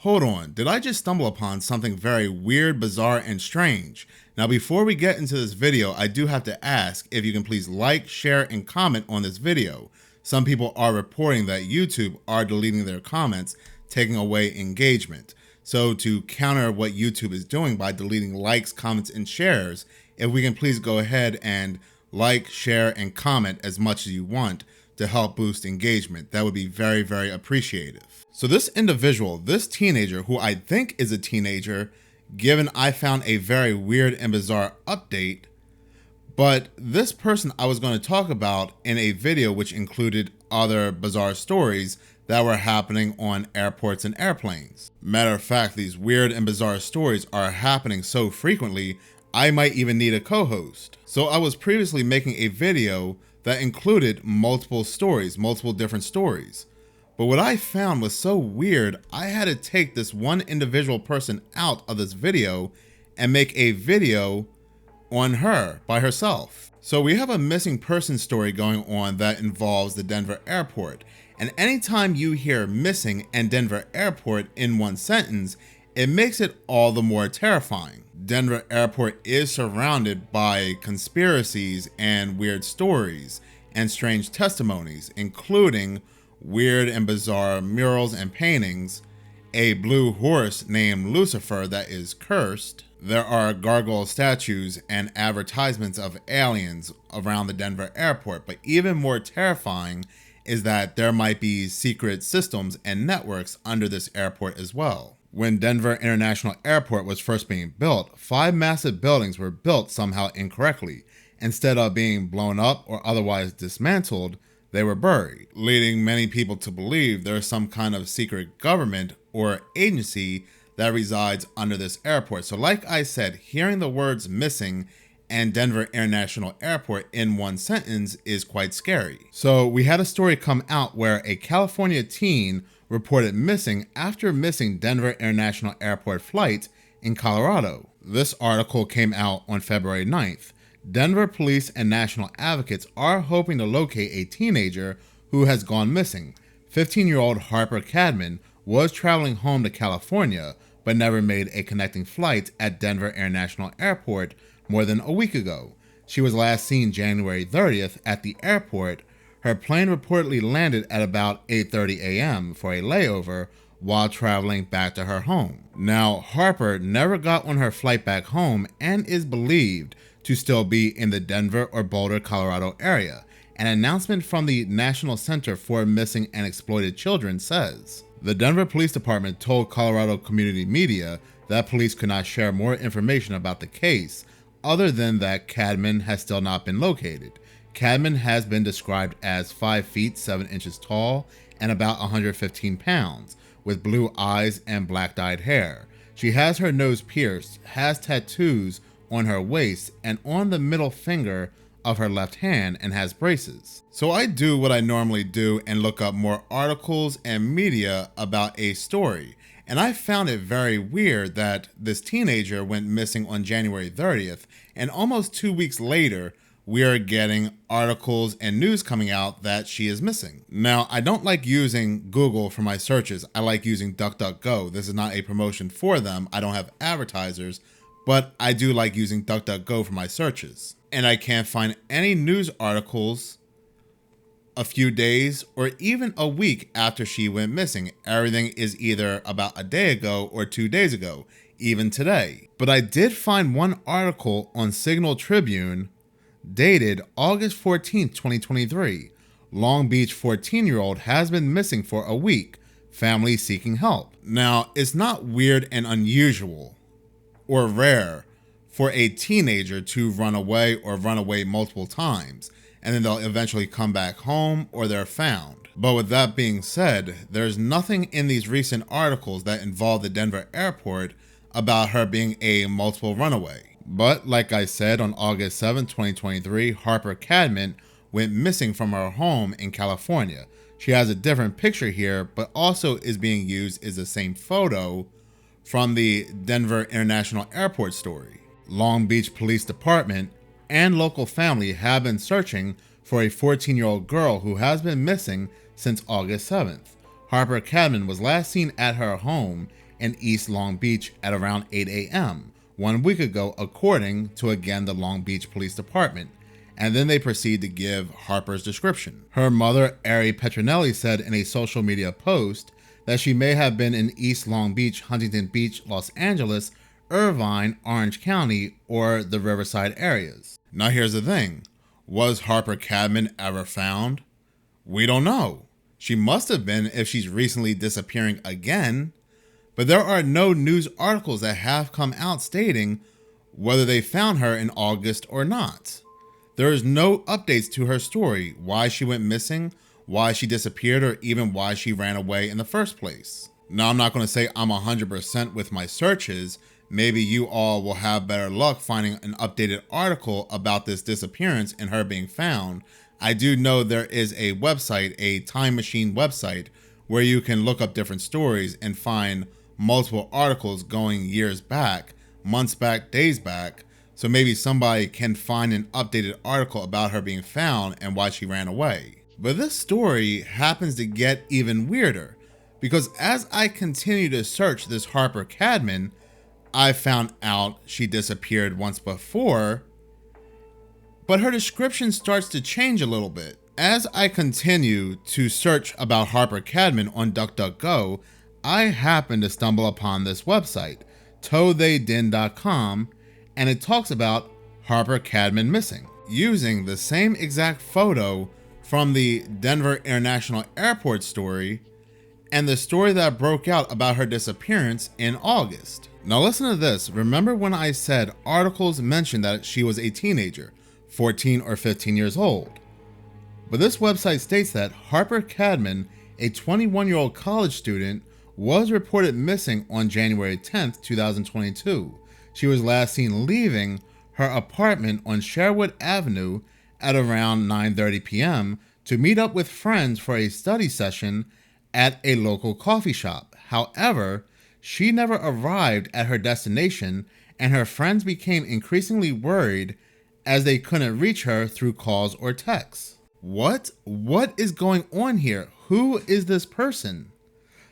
Hold on, did I just stumble upon something very weird, bizarre, and strange? Now before we get into this video, I do have to ask if you can please like, share, and comment on this video. Some people are reporting that YouTube are deleting their comments, taking away engagement. So to counter what YouTube is doing by deleting likes, comments, and shares, if we can please go ahead and like, share, and comment as much as you want to help boost engagement. That would be very, very appreciative. So this individual, this teenager, who I think is a teenager, given I found a very weird and bizarre update, but this person I was going to talk about in a video which included other bizarre stories that were happening on airports and airplanes. Matter of fact, these weird and bizarre stories are happening so frequently, I might even need a co-host. So I was previously making a video that included multiple stories, multiple different stories. But what I found was so weird, I had to take this one individual person out of this video and make a video on her by herself. So we have a missing person story going on that involves the Denver airport. And anytime you hear missing and Denver airport in one sentence, it makes it all the more terrifying. Denver airport is surrounded by conspiracies and weird stories and strange testimonies, including weird and bizarre murals and paintings, a blue horse named Lucifer that is cursed. There are gargoyle statues and advertisements of aliens around the Denver airport, but even more terrifying is that there might be secret systems and networks under this airport as well. When Denver International Airport was first being built, 5 massive buildings were built somehow incorrectly. Instead of being blown up or otherwise dismantled, they were buried, leading many people to believe there is some kind of secret government or agency that resides under this airport. So like I said, hearing the words missing and Denver International Airport in one sentence is quite scary. So we had a story come out where a California teen reported missing after missing Denver International Airport flight in Colorado. This article came out on February 9th. Denver police and national advocates are hoping to locate a teenager who has gone missing. 15-year-old Harper Cadman was traveling home to California, but never made a connecting flight at Denver International Airport more than a week ago. She was last seen January 30th at the airport. Her plane reportedly landed at about 8:30 a.m. for a layover while traveling back to her home. Now, Harper never got on her flight back home and is believed to still be in the Denver or Boulder, Colorado area. An announcement from the National Center for Missing and Exploited Children says, the Denver Police Department told Colorado Community Media that police could not share more information about the case, other than that Cadman has still not been located. Cadman has been described as 5 feet 7 inches tall and about 115 pounds, with blue eyes and black dyed hair. She has her nose pierced, has tattoos on her waist and on the middle finger of her left hand, and has braces. So I do what I normally do and look up more articles and media about a story. And I found it very weird that this teenager went missing on January 30th, and almost 2 weeks later, we are getting articles and news coming out that she is missing. Now, I don't like using Google for my searches. I like using DuckDuckGo. This is not a promotion for them. I don't have advertisers, but I do like using DuckDuckGo for my searches. And I can't find any news articles a few days or even a week after she went missing. Everything is either about a day ago or 2 days ago, even today. But I did find one article on Signal Tribune dated August 14th, 2023. Long Beach 14-year-old has been missing for a week. Family seeking help. Now, it's not weird and unusual or rare for a teenager to run away multiple times, and then they'll eventually come back home or they're found. But with that being said, there's nothing in these recent articles that involve the Denver airport about her being a multiple runaway. But like I said, on August 7, 2023, Harper Cadman went missing from her home in California. She has a different picture here, but also is being used as the same photo from the Denver International Airport story. Long Beach Police Department and local family have been searching for a 14-year-old girl who has been missing since August 7th. Harper Cadman was last seen at her home in East Long Beach at around 8 a.m. 1 week ago, according to again the Long Beach Police Department. And then they proceed to give Harper's description. Her mother, Petronelli, said in a social media post that she may have been in East Long Beach, Huntington Beach, Los Angeles, Irvine, Orange County, or the Riverside areas. Now here's the thing. Was Harper Cadman ever found? We don't know. She must have been if she's recently disappearing again, but there are no news articles that have come out stating whether they found her in August or not. There is no updates to her story, why she went missing, why she disappeared, or even why she ran away in the first place. Now, I'm not going to say I'm 100% with my searches. Maybe you all will have better luck finding an updated article about this disappearance and her being found. I do know there is a website, a time machine website, where you can look up different stories and find multiple articles going years back, months back, days back. So maybe somebody can find an updated article about her being found and why she ran away. But this story happens to get even weirder, because as I continue to search this Harper Cadman, I found out she disappeared once before, but her description starts to change a little bit. As I continue to search about Harper Cadman on DuckDuckGo, I happen to stumble upon this website, totheydin.com, and it talks about Harper Cadman missing, using the same exact photo from the Denver International Airport story and the story that broke out about her disappearance in August. Now listen to this. Remember when I said articles mentioned that she was a teenager, 14 or 15 years old? But this website states that Harper Cadman, a 21-year-old college student, was reported missing on January 10th, 2022. She was last seen leaving her apartment on Sherwood Avenue at around 9:30 p.m. to meet up with friends for a study session at a local coffee shop. However, she never arrived at her destination, and her friends became increasingly worried as they couldn't reach her through calls or texts. What is going on here? Who is this person?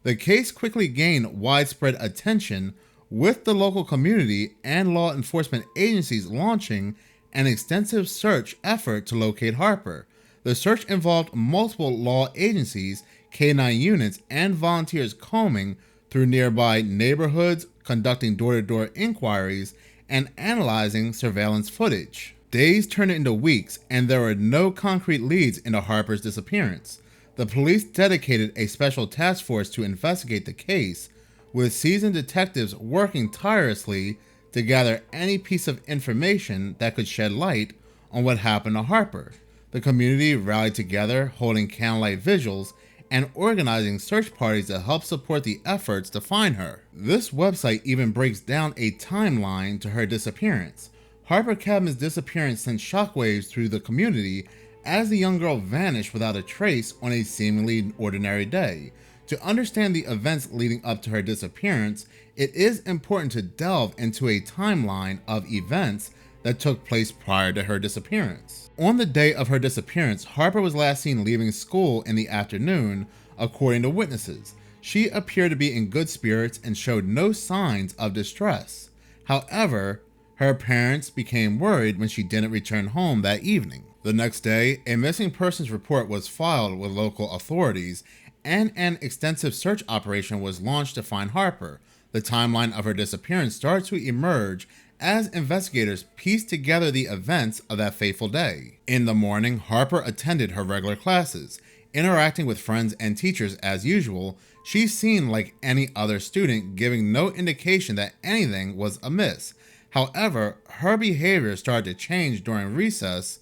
The case quickly gained widespread attention, with the local community and law enforcement agencies launching an extensive search effort to locate Harper. The search involved multiple law agencies, K-9 units, and volunteers combing through nearby neighborhoods, conducting door-to-door inquiries, and analyzing surveillance footage. Days turned into weeks, and there were no concrete leads into Harper's disappearance. The police dedicated a special task force to investigate the case, with seasoned detectives working tirelessly to gather any piece of information that could shed light on what happened to Harper. The community rallied together, holding candlelight vigils and organizing search parties to help support the efforts to find her. This website even breaks down a timeline to her disappearance. Harper Cadman's disappearance sent shockwaves through the community as the young girl vanished without a trace on a seemingly ordinary day. To understand the events leading up to her disappearance, it is important to delve into a timeline of events that took place prior to her disappearance. On the day of her disappearance, Harper was last seen leaving school in the afternoon, according to witnesses. She appeared to be in good spirits and showed no signs of distress. However, her parents became worried when she didn't return home that evening. The next day, a missing persons report was filed with local authorities, and an extensive search operation was launched to find Harper. The timeline of her disappearance started to emerge as investigators pieced together the events of that fateful day. In the morning, Harper attended her regular classes. Interacting with friends and teachers as usual, she seemed like any other student, giving no indication that anything was amiss. However, her behavior started to change during recess,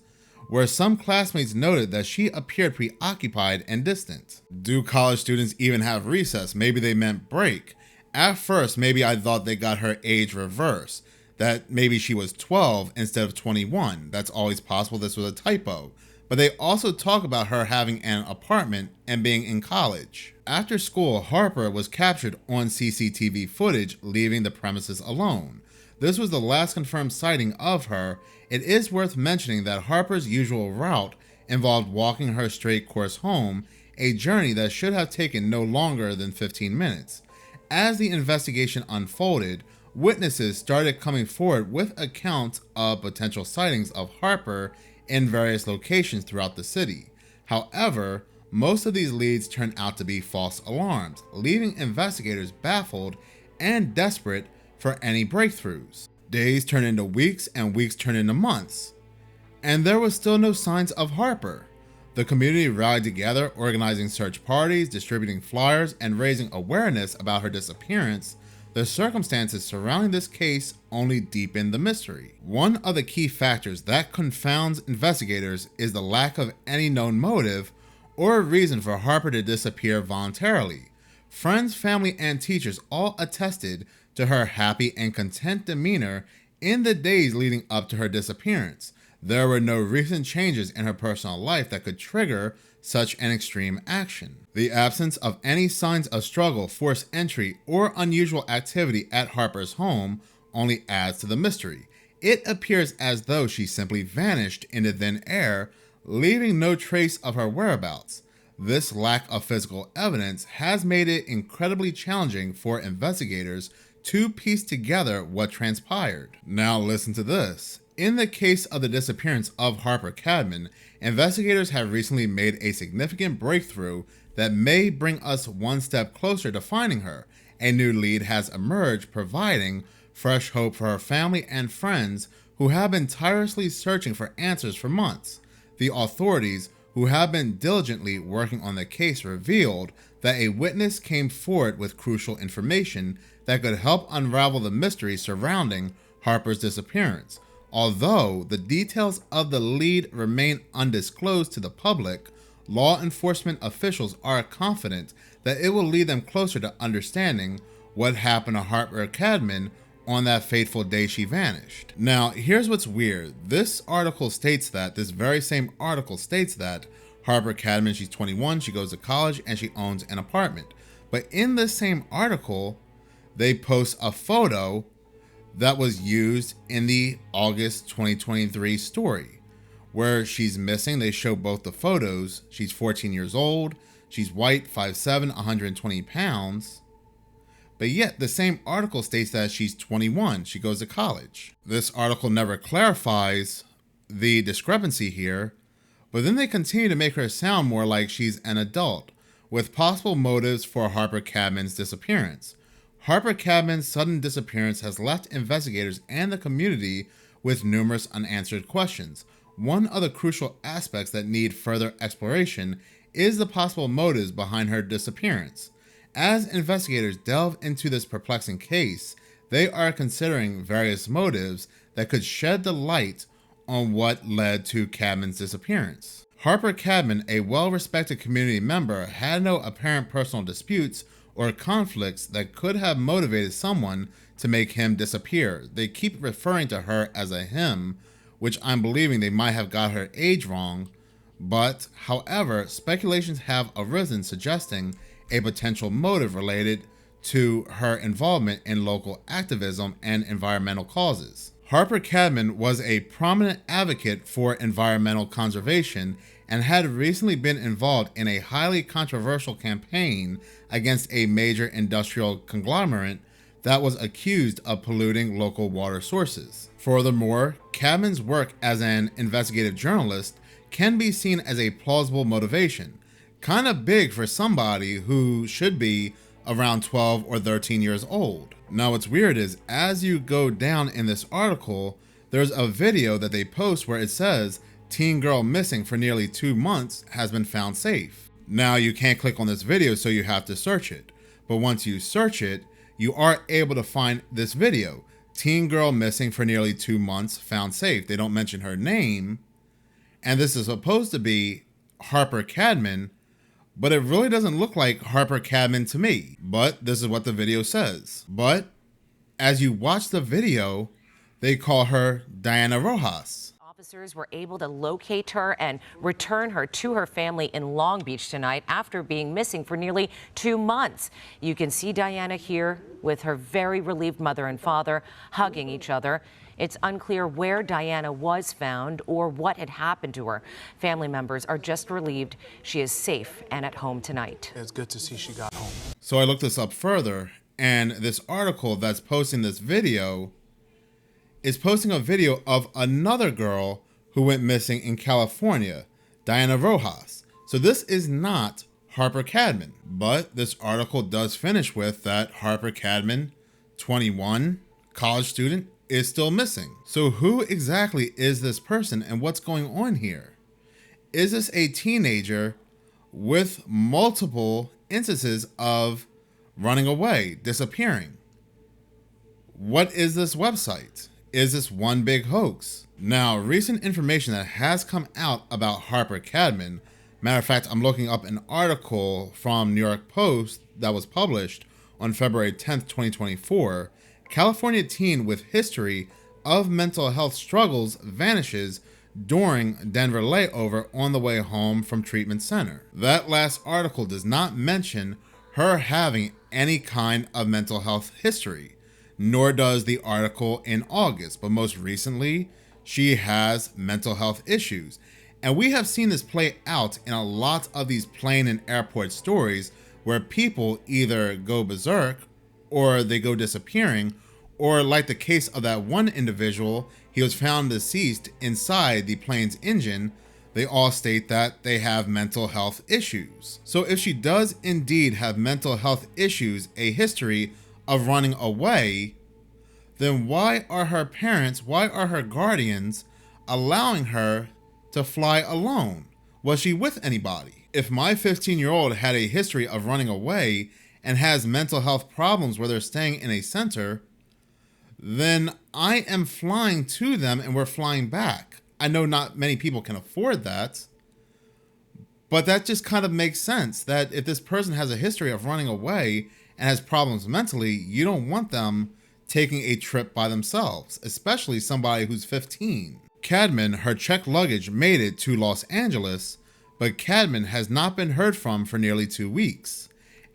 where some classmates noted that she appeared preoccupied and distant. Do college students even have recess? Maybe they meant break. At first, maybe I thought they got her age reversed, that maybe she was 12 instead of 21. That's always possible. This was a typo. But they also talk about her having an apartment and being in college. After school, Harper was captured on CCTV footage, leaving the premises alone. This was the last confirmed sighting of her. It is worth mentioning that Harper's usual route involved walking her straight course home, a journey that should have taken no longer than 15 minutes. As the investigation unfolded, witnesses started coming forward with accounts of potential sightings of Harper in various locations throughout the city. However, most of these leads turned out to be false alarms, leaving investigators baffled and desperate for any breakthroughs. Days turned into weeks and weeks turned into months, and there was still no signs of Harper. The community rallied together, organizing search parties, distributing flyers, and raising awareness about her disappearance. The circumstances surrounding this case only deepened the mystery. One of the key factors that confounds investigators is the lack of any known motive or reason for Harper to disappear voluntarily. Friends, family, and teachers all attested to her happy and content demeanor in the days leading up to her disappearance. There were no recent changes in her personal life that could trigger such an extreme action. The absence of any signs of struggle, forced entry, or unusual activity at Harper's home only adds to the mystery. It appears as though she simply vanished into thin air, leaving no trace of her whereabouts. This lack of physical evidence has made it incredibly challenging for investigators to piece together what transpired. Now listen to this. In the case of the disappearance of Harper Cadman, investigators have recently made a significant breakthrough that may bring us one step closer to finding her. A new lead has emerged, providing fresh hope for her family and friends who have been tirelessly searching for answers for months. The authorities, who have been diligently working on the case, revealed that a witness came forward with crucial information that could help unravel the mystery surrounding Harper's disappearance. Although the details of the lead remain undisclosed to the public, law enforcement officials are confident that it will lead them closer to understanding what happened to Harper Cadman on that fateful day she vanished. Now, here's what's weird. This very same article states that Harper Cadman, she's 21, she goes to college, and she owns an apartment. But in this same article, they post a photo that was used in the August 2023 story, where she's missing. They show both the photos. She's 14 years old, she's white, 5'7", 120 pounds. But yet, the same article states that she's 21, she goes to college. This article never clarifies the discrepancy here, but then they continue to make her sound more like she's an adult, with possible motives for Harper Cadman's disappearance. Harper Cadman's sudden disappearance has left investigators and the community with numerous unanswered questions. One of the crucial aspects that need further exploration is the possible motives behind her disappearance. As investigators delve into this perplexing case, they are considering various motives that could shed the light on what led to Cadman's disappearance. Harper Cadman, a well-respected community member, had no apparent personal disputes or conflicts that could have motivated someone to make him disappear. They keep referring to her as a him, which I'm believing they might have got her age wrong, but however, speculations have arisen suggesting a potential motive related to her involvement in local activism and environmental causes. Harper Cadman was a prominent advocate for environmental conservation and had recently been involved in a highly controversial campaign against a major industrial conglomerate that was accused of polluting local water sources. Furthermore, Cadman's work as an investigative journalist can be seen as a plausible motivation, kind of big for somebody who should be around 12 or 13 years old. Now what's weird is, as you go down in this article, there's a video that they post where it says, "Teen girl missing for nearly 2 months has been found safe." Now you can't click on this video, so you have to search it. But once you search it, you are able to find this video. Teen girl missing for nearly 2 months found safe. They don't mention her name. And this is supposed to be Harper Cadman, but it really doesn't look like Harper Cadman to me. But this is what the video says. But as you watch the video, they call her Diana Rojas. Officers were able to locate her and return her to her family in Long Beach tonight after being missing for nearly 2 months. You can see Diana here with her very relieved mother and father hugging each other. It's unclear where Diana was found or what had happened to her. Family members are just relieved she is safe and at home tonight. It's good to see she got home. So I looked this up further, And this article that's posting this video is posting a video of another girl who went missing in California, Diana Rojas. So this is not Harper Cadman, but this article does finish with that Harper Cadman, 21, college student, is still missing. So who exactly is this person and what's going on here? Is this a teenager with multiple instances of running away, disappearing? What is this website? Is this one big hoax? Now, recent information that has come out about Harper Cadman, matter of fact, I'm looking up an article from New York Post that was published on February 10th, 2024. California teen with history of mental health struggles vanishes during Denver layover on the way home from treatment center. That last article does not mention her having any kind of mental health history, nor does the article in August, but most recently, she has mental health issues. And we have seen this play out in a lot of these plane and airport stories where people either go berserk or they go disappearing, or like the case of that one individual, he was found deceased inside the plane's engine. They all state that they have mental health issues. So if she does indeed have mental health issues, a history of running away, then why are her parents, why are her guardians allowing her to fly alone? Was she with anybody? If my 15-year-old had a history of running away and has mental health problems where they're staying in a center, then I am flying to them and we're flying back. I know not many people can afford that, but that just kind of makes sense that if this person has a history of running away and has problems mentally, you don't want them taking a trip by themselves, especially somebody who's 15. Cadman, her checked luggage made it to Los Angeles, but Cadman has not been heard from for nearly 2 weeks.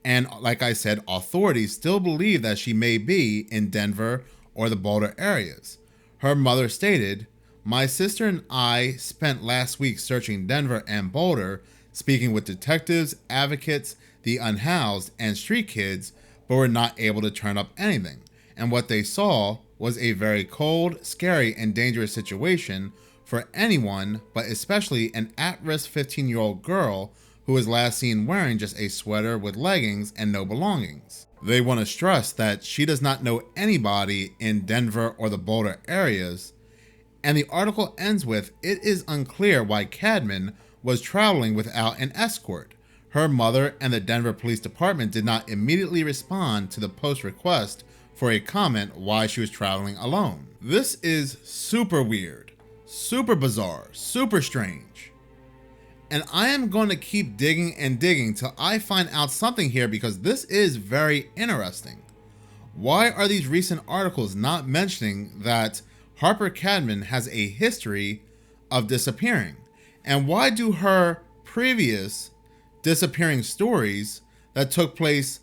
And like I said, authorities still believe that she may be in Denver or the Boulder areas. Her mother stated, "My sister and I spent last week searching Denver and Boulder, speaking with detectives, advocates, the unhoused, and street kids, but were not able to turn up anything. And what they saw was a very cold, scary, and dangerous situation for anyone, but especially an at-risk 15-year-old girl who was last seen wearing just a sweater with leggings and no belongings." They want to stress that she does not know anybody in Denver or the Boulder areas, and the article ends with, "It is unclear why Cadman was traveling without an escort. Her mother and the Denver Police Department did not immediately respond to the post request for a comment why she was traveling alone." This is super weird, super bizarre, super strange. And I am going to keep digging and digging till I find out something here, because this is very interesting. Why are these recent articles not mentioning that Harper Cadman has a history of disappearing? And why do her previous disappearing stories that took place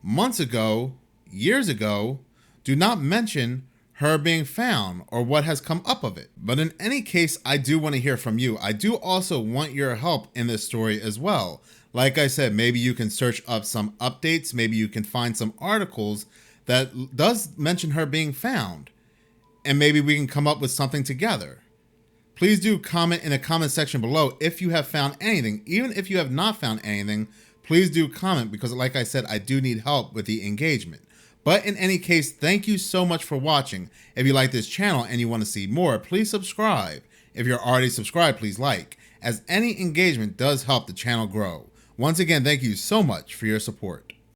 months ago, years ago, do not mention her being found or what has come up of it? But in any case, I do want to hear from you. I do also want your help in this story as well. Like I said, maybe you can search up some updates. Maybe you can find some articles that does mention her being found, and maybe we can come up with something together. Please do comment in the comment section below if you have found anything. Even if you have not found anything, please do comment, because like I said, I do need help with the engagement. But in any case, thank you so much for watching. If you like this channel and you want to see more, please subscribe. If you're already subscribed, please like, as any engagement does help the channel grow. Once again, thank you so much for your support.